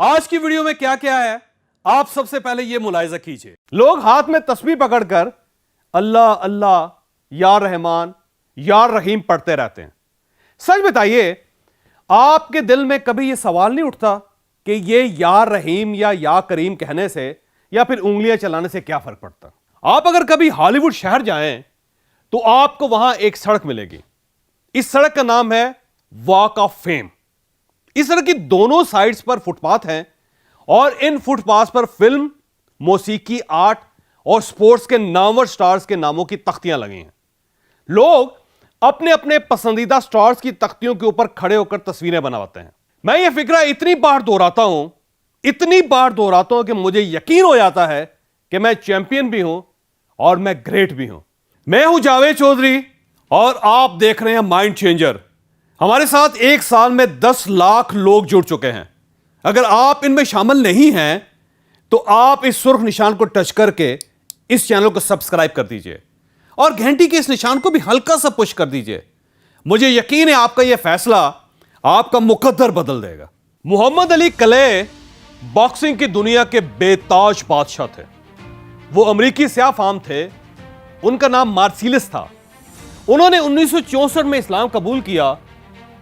आज की वीडियो में क्या क्या है आप सबसे पहले यह मुलाहिजा कीजिए। लोग हाथ में तस्बीह पकड़कर अल्लाह अल्लाह या रहमान या रहीम पढ़ते रहते हैं। सच बताइए, आपके दिल में कभी यह सवाल नहीं उठता कि यह या रहीम या करीम कहने से या फिर उंगलियां चलाने से क्या फर्क पड़ता? आप अगर कभी हॉलीवुड शहर जाएं तो आपको वहां एक सड़क मिलेगी। इस सड़क का नाम है वॉक ऑफ फेम। इस सड़क की दोनों साइड्स पर फुटपाथ हैं और इन फुटपाथ पर फिल्म, मौसीकी, आर्ट और स्पोर्ट्स के नामवर स्टार्स के नामों की तख्तियां लगी हैं। लोग अपने अपने पसंदीदा स्टार्स की तख्तियों के ऊपर खड़े होकर तस्वीरें बनाते हैं। मैं ये फिक्रा इतनी बार दोहराता हूं कि मुझे यकीन हो जाता है कि मैं चैंपियन भी हूं और मैं ग्रेट भी हूं। मैं हूं जावेद चौधरी और आप देख रहे हैं माइंड चेंजर। हमारे साथ एक साल में 10 लाख लोग जुड़ चुके हैं। अगर आप इनमें शामिल नहीं हैं तो आप इस सुर्ख निशान को टच करके इस चैनल को सब्सक्राइब कर दीजिए और घंटी के इस निशान को भी हल्का सा पुश कर दीजिए। मुझे यकीन है आपका यह फैसला आपका मुकद्दर बदल देगा। मोहम्मद अली कले बॉक्सिंग की दुनिया के बेताज बादशाह थे। वो अमेरिकी स्याह फाम थे। उनका नाम मार्सिलिस था। उन्होंने 1964 में इस्लाम कबूल किया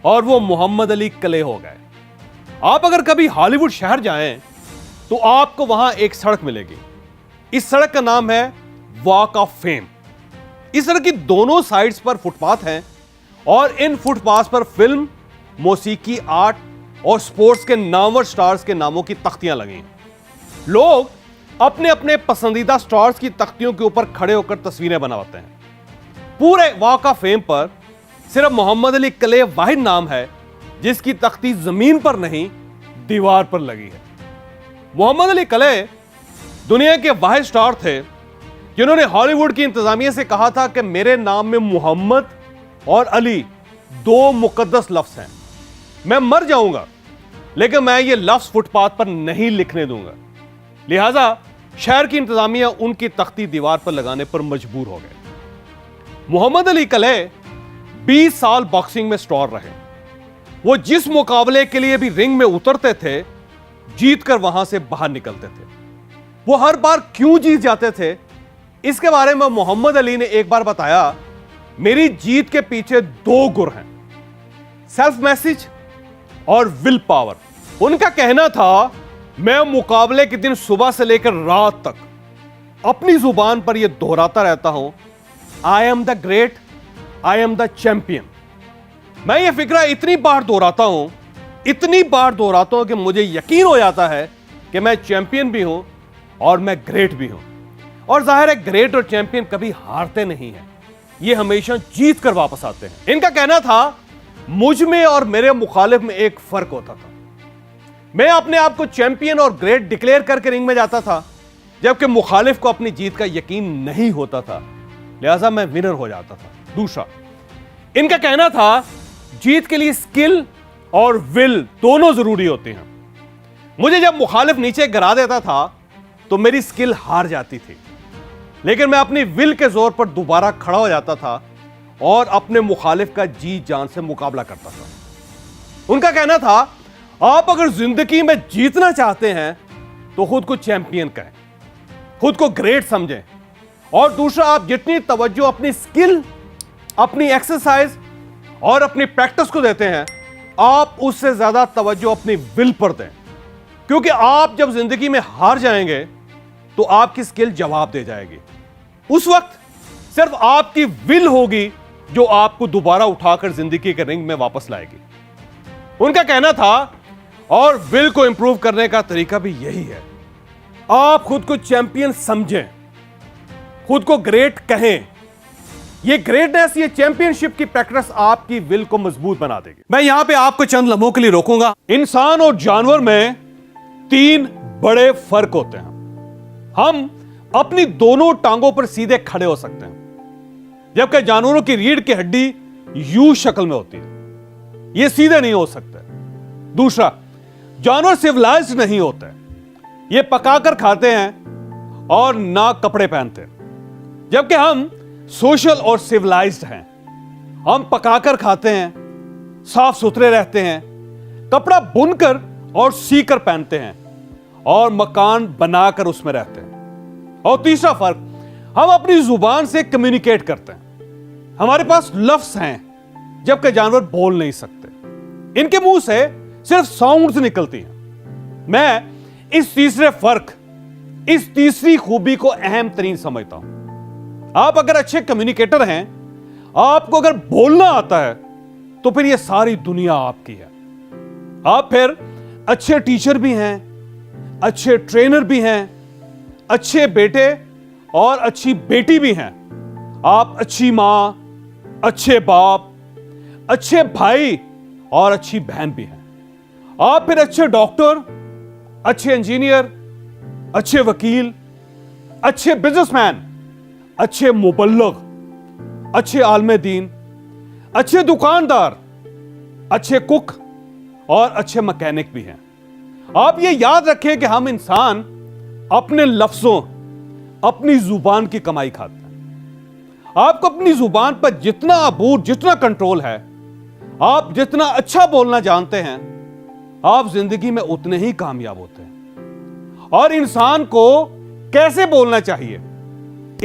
और वो मोहम्मद अली कले हो गए। आप अगर कभी हॉलीवुड शहर जाएं तो आपको वहां एक सड़क मिलेगी। इस सड़क का नाम है वॉक ऑफ फेम। इस सड़क की दोनों साइड्स पर फुटपाथ हैं और इन फुटपाथ पर फिल्म, मौसीकी, आर्ट और स्पोर्ट्स के नामवर स्टार्स के नामों की तख्तियां लगी हैं। लोग अपने अपने पसंदीदा स्टार्स की तख्तियों के ऊपर खड़े होकर तस्वीरें बनाते हैं। पूरे वॉक ऑफ फेम पर सिर्फ मोहम्मद अली कले वाहिद नाम है जिसकी तख्ती जमीन पर नहीं दीवार पर लगी है। मोहम्मद अली कले दुनिया के वाहिद स्टार थे जिन्होंने हॉलीवुड की इंतजामिया से कहा था कि मेरे नाम में मोहम्मद और अली 2 मुकद्दस लफ्ज हैं। मैं मर जाऊंगा लेकिन मैं ये लफ्ज फुटपाथ पर नहीं लिखने दूंगा। लिहाजा शहर की इंतजामिया उनकी तख्ती दीवार पर लगाने पर मजबूर हो गए। मोहम्मद अली कले 20 साल बॉक्सिंग में स्टार रहे। वो जिस मुकाबले के लिए भी रिंग में उतरते थे, जीतकर वहां से बाहर निकलते थे। वो हर बार क्यों जीत जाते थे, इसके बारे में मोहम्मद अली ने एक बार बताया, मेरी जीत के पीछे 2 गुर हैं, सेल्फ मैसेज और विल पावर। उनका कहना था, मैं मुकाबले के दिन सुबह से लेकर रात तक अपनी जुबान पर यह दोहराता रहता हूं, I am the great, I am the champion. मैं ये फिक्रा इतनी बार दोहराता हूं कि मुझे यकीन हो जाता है कि मैं चैंपियन भी हूं और मैं ग्रेट भी हूं। और जाहिर है ग्रेट और चैंपियन कभी हारते नहीं हैं, ये हमेशा जीत कर वापस आते हैं। इनका कहना था, मुझ में और मेरे मुखालिफ में एक फर्क होता था। मैं अपने आप को चैंपियन और ग्रेट डिक्लेयर करके रिंग में जाता था, जबकि मुखालिफ को अपनी जीत का यकीन नहीं होता था, लिहाजा मैं विनर हो जाता था। दूसरा, इनका कहना था, जीत के लिए स्किल और विल दोनों जरूरी होते हैं। मुझे जब मुखालिफ नीचे गिरा देता था तो मेरी स्किल हार जाती थी, लेकिन मैं अपनी विल के जोर पर दोबारा खड़ा हो जाता था और अपने मुखालिफ का जी जान से मुकाबला करता था। उनका कहना था, आप अगर जिंदगी में जीतना चाहते हैं तो खुद को चैंपियन कहें, खुद को ग्रेट समझें, और दूसरा, आप जितनी तवज्जो अपनी स्किल, अपनी एक्सरसाइज और अपनी प्रैक्टिस को देते हैं, आप उससे ज्यादा तवज्जो अपनी विल पर दें, क्योंकि आप जब जिंदगी में हार जाएंगे तो आपकी स्किल जवाब दे जाएगी। उस वक्त सिर्फ आपकी विल होगी जो आपको दोबारा उठाकर जिंदगी के रिंग में वापस लाएगी। उनका कहना था, और विल को इंप्रूव करने का तरीका भी यही है, आप खुद को चैंपियन समझें, खुद को ग्रेट कहें। ये ग्रेटनेस, ये चैंपियनशिप की प्रैक्टिस आपकी विल को मजबूत बना देगी। मैं यहां पे आपको चंद लम्हों के लिए रोकूंगा। इंसान और जानवर में 3 बड़े फर्क होते हैं। हम अपनी दोनों टांगों पर सीधे खड़े हो सकते हैं, जबकि जानवरों की रीढ़ की हड्डी यू शक्ल में होती है, ये सीधे नहीं हो सकते। दूसरा, जानवर सिविलाइज्ड नहीं होते, ये पकाकर खाते हैं और ना कपड़े पहनते, जबकि हम सोशल और सिविलाइज्ड हैं। हम पकाकर खाते हैं, साफ सुथरे रहते हैं, कपड़ा बुनकर اور सीकर पहनते हैं और मकान बनाकर उसमें रहते हैं। और तीसरा फर्क, हम अपनी जुबान से कम्युनिकेट करते हैं। हमारे पास लफ्ज हैं जबकि जानवर बोल नहीं सकते। इनके मुंह से सिर्फ साउंड्स निकलती हैं। मैं इस तीसरे फर्क, इस तीसरी खूबी को अहम तरीन समझता हूं। आप अगर अच्छे कम्युनिकेटर हैं, आपको अगर बोलना आता है, तो फिर यह सारी दुनिया आपकी है। आप फिर अच्छे टीचर भी हैं, अच्छे ट्रेनर भी हैं, अच्छे बेटे और अच्छी बेटी भी हैं। आप अच्छी मां, अच्छे बाप, अच्छे भाई और अच्छी बहन भी हैं। आप फिर अच्छे डॉक्टर, अच्छे इंजीनियर, अच्छे वकील, अच्छे बिजनेसमैन, अच्छे मुबल्लिग, अच्छे आलमे दीन, अच्छे दुकानदार, अच्छे कुक और अच्छे मैकेनिक भी हैं। आप ये याद रखें कि हम इंसान अपने लफ्जों, अपनी जुबान की कमाई खाते हैं। आपको अपनी जुबान पर जितना अबूर, जितना कंट्रोल है, आप जितना अच्छा बोलना जानते हैं, आप जिंदगी में उतने ही कामयाब होते हैं। और इंसान को कैसे बोलना चाहिए,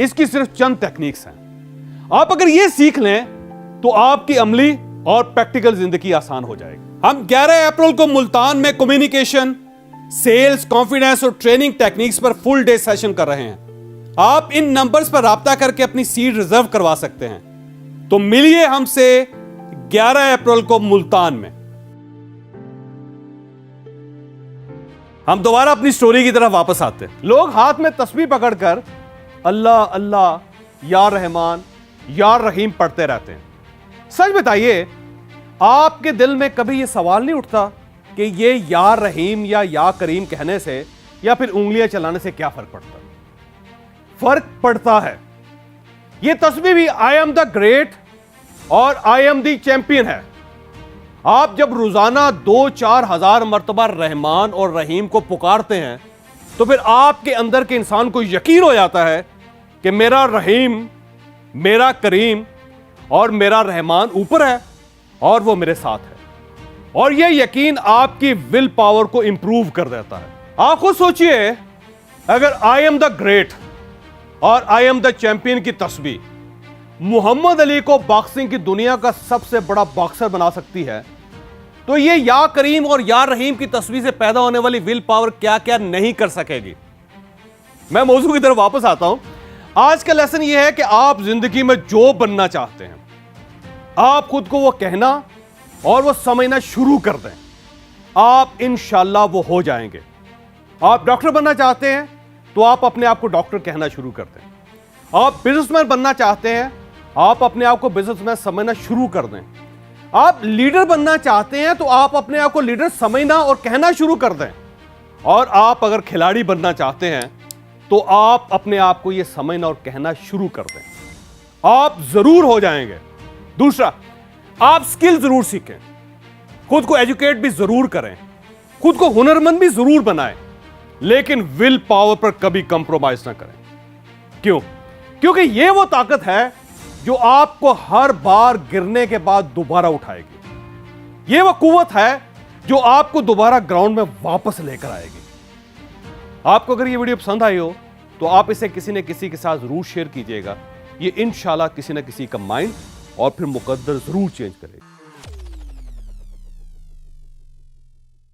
इसकी सिर्फ चंद टेक्निक्स हैं। आप अगर ये सीख लें तो आपकी अमली और प्रैक्टिकल जिंदगी आसान हो जाएगी। हम 11 अप्रैल को मुल्तान में कम्युनिकेशन, सेल्स, कॉन्फिडेंस और ट्रेनिंग टेक्निक्स पर फुल डे सेशन कर रहे हैं। आप इन नंबर्स पर राब्ता करके अपनी सीट रिजर्व करवा सकते हैं। तो मिलिए हमसे 11 अप्रैल को मुल्तान में। हम दोबारा अपनी स्टोरी की तरफ वापस आते हैं। लोग हाथ में तस्बीह पकड़कर अल्लाह अल्लाह या रहमान या रहीम पढ़ते रहते हैं। सच बताइए, आपके दिल में कभी यह सवाल नहीं उठता कि ये या रहीम या करीम कहने से या फिर उंगलियां चलाने से क्या फर्क पड़ता है? फर्क पड़ता है। यह तस्बीह भी आई एम द ग्रेट और आई एम द चैंपियन है। आप जब रोजाना 2-4 हजार मर्तबा रहमान और रहीम को पुकारते हैं, तो फिर आपके अंदर के इंसान को यकीन हो जाता है कि मेरा रहीम, मेरा करीम और मेरा रहमान ऊपर है और वो मेरे साथ है। और यह यकीन आपकी विल पावर को इंप्रूव कर देता है। आप खुद सोचिए, अगर आई एम द ग्रेट और आई एम द चैंपियन की तस्बीह मोहम्मद अली को बॉक्सिंग की दुनिया का सबसे बड़ा बॉक्सर बना सकती है, तो ये या करीम और या रहीम की तस्बीह से पैदा होने वाली विल पावर क्या क्या नहीं कर सकेगी। मैं मौजू की तरफ वापस आता हूं। आज का लेसन यह है कि आप जिंदगी में जो बनना चाहते हैं, आप खुद को वो कहना और वो समझना शुरू कर दें। आप इंशाल्लाह वो हो जाएंगे। आप डॉक्टर बनना चाहते हैं तो आप अपने आप को डॉक्टर कहना शुरू कर दें। आप बिजनेसमैन बनना चाहते हैं, आप अपने आप को बिजनेसमैन समझना शुरू कर दें। आप लीडर बनना चाहते हैं तो आप अपने आप को लीडर समझना और कहना शुरू कर दें। और आप अगर खिलाड़ी बनना चाहते हैं तो आप अपने आप को यह समझना और कहना शुरू कर दें। आप जरूर हो जाएंगे। दूसरा, आप स्किल जरूर सीखें, खुद को एजुकेट भी जरूर करें, खुद को हुनरमंद भी जरूर बनाएं, लेकिन विल पावर पर कभी कंप्रोमाइज ना करें। क्यों? क्योंकि यह वो ताकत है जो आपको हर बार गिरने के बाद दोबारा उठाएगी। यह वो कुव्वत है जो आपको दोबारा ग्राउंड में वापस लेकर आएगी। आपको अगर यह वीडियो पसंद आई हो तो आप इसे किसी न किसी के साथ जरूर शेयर कीजिएगा। ये इंशाल्लाह किसी न किसी का माइंड और फिर मुकद्दर जरूर चेंज करेगा।